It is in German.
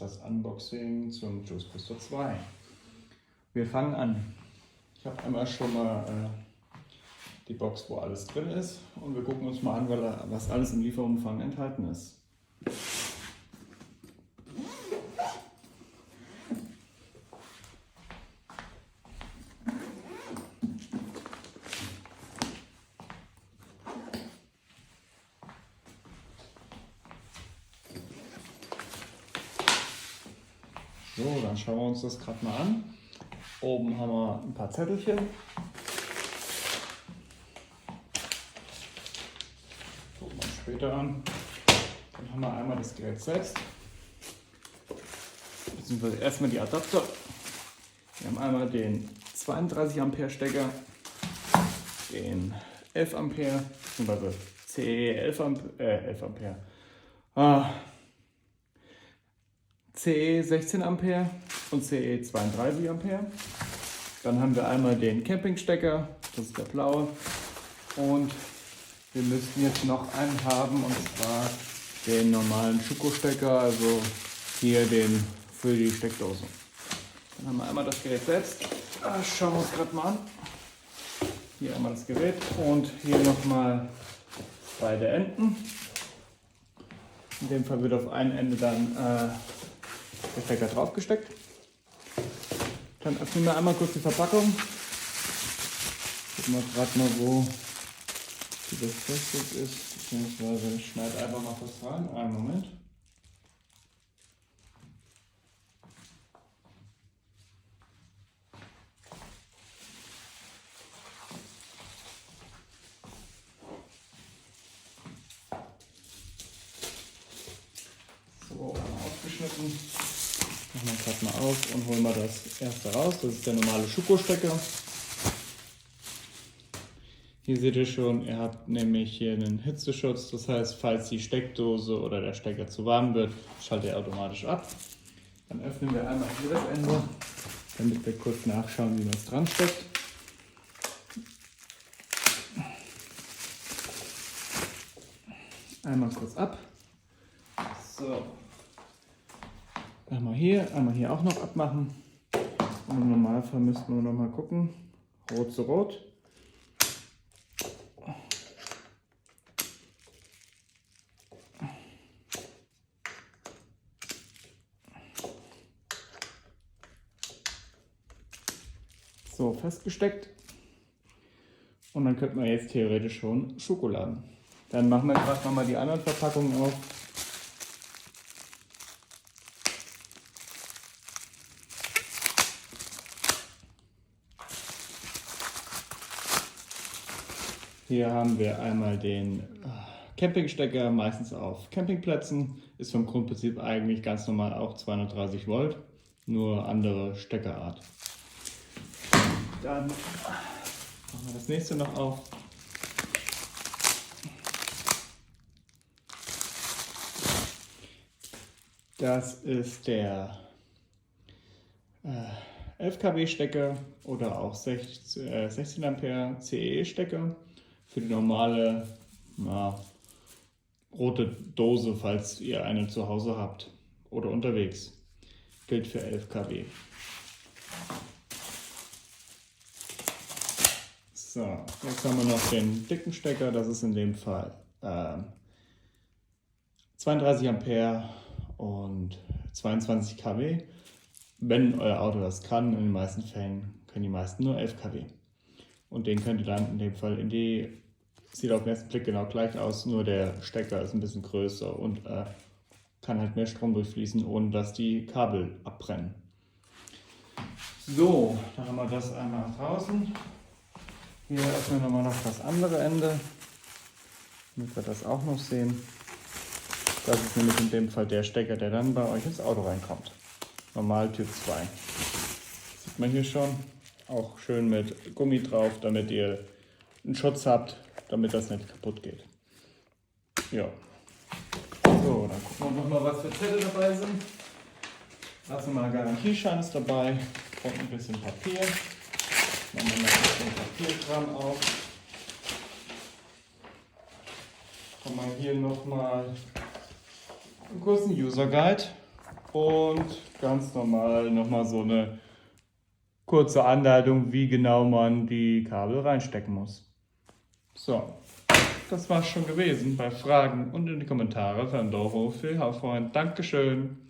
ist das Unboxing zum Juice Booster 2. Wir fangen an. Ich habe einmal schon mal die Box, wo alles drin ist, und wir gucken uns mal an, was alles im Lieferumfang enthalten ist. So, dann schauen wir uns das gerade mal an. Oben haben wir ein paar Zettelchen. Gucken wir uns später an. Dann haben wir einmal das Gerät selbst. Beziehungsweise erstmal die Adapter. Wir haben einmal den 32 Ampere Stecker, den 11 Ampere, beziehungsweise CE 11 Ampere. CE 16 Ampere und CE 32 Ampere. Dann haben wir einmal den Campingstecker, das ist der blaue. Und wir müssten jetzt noch einen haben, und zwar den normalen Schuko-Stecker, also hier den für die Steckdose. Dann haben wir einmal das Gerät selbst. Schauen wir uns gerade mal an. Hier einmal das Gerät und hier nochmal beide Enden. In dem Fall wird auf ein Ende dann der Stecker drauf gesteckt. Dann öffnen wir einmal kurz die Verpackung. Gucken wir gerade mal, wo die befestigt ist, beziehungsweise ich schneide einfach mal was rein. Einen Moment. So, einmal aufgeschnitten. Machen wir gerade mal auf und holen wir das erste raus. Das ist der normale Schuko-Stecker. Hier seht ihr schon, ihr habt nämlich hier einen Hitzeschutz. Das heißt, falls die Steckdose oder der Stecker zu warm wird, schaltet er automatisch ab. Dann öffnen wir einmal hier das Ende, damit wir kurz nachschauen, wie man es dran steckt. Einmal kurz ab. So. Einmal hier auch noch abmachen. Und im Normalfall müssten wir noch mal gucken. Rot zu Rot. So, festgesteckt. Und dann könnte man jetzt theoretisch schon Schokoladen. Dann machen wir gerade noch mal die anderen Verpackungen auf. Hier haben wir einmal den Campingstecker, meistens auf Campingplätzen. Ist vom Grundprinzip eigentlich ganz normal auch 230 Volt, nur andere Steckerart. Dann machen wir das nächste noch auf. Das ist der 11 kW Stecker oder auch 16 Ampere CE Stecker. Für die normale rote Dose, falls ihr eine zu Hause habt oder unterwegs. Gilt für 11 kW. So, jetzt haben wir noch den dicken Stecker. Das ist in dem Fall 32 Ampere und 22 kW. Wenn euer Auto das kann, in den meisten Fällen können die meisten nur 11 kW. Und den könnt ihr dann in dem Fall sieht auf den ersten Blick genau gleich aus, nur der Stecker ist ein bisschen größer und kann halt mehr Strom durchfließen, ohne dass die Kabel abbrennen. So, dann haben wir das einmal draußen. Hier öffnen wir noch das andere Ende, damit wir das auch noch sehen. Das ist nämlich in dem Fall der Stecker, der dann bei euch ins Auto reinkommt. Normal Typ 2. Sieht man hier schon. Auch schön mit Gummi drauf, damit ihr einen Schutz habt, damit das nicht kaputt geht. Ja. So, dann gucken wir nochmal, was für Zettel dabei sind. Nationaler Garantieschein ist dabei und ein bisschen Papier. Machen wir noch ein bisschen Papierkram auf. Haben wir hier nochmal einen kurzen User Guide. und ganz normal nochmal so eine kurze Anleitung, wie genau man die Kabel reinstecken muss. So, das war's schon gewesen. Bei Fragen und in die Kommentare für einen Daumen hoch für Hausfreund. Dankeschön.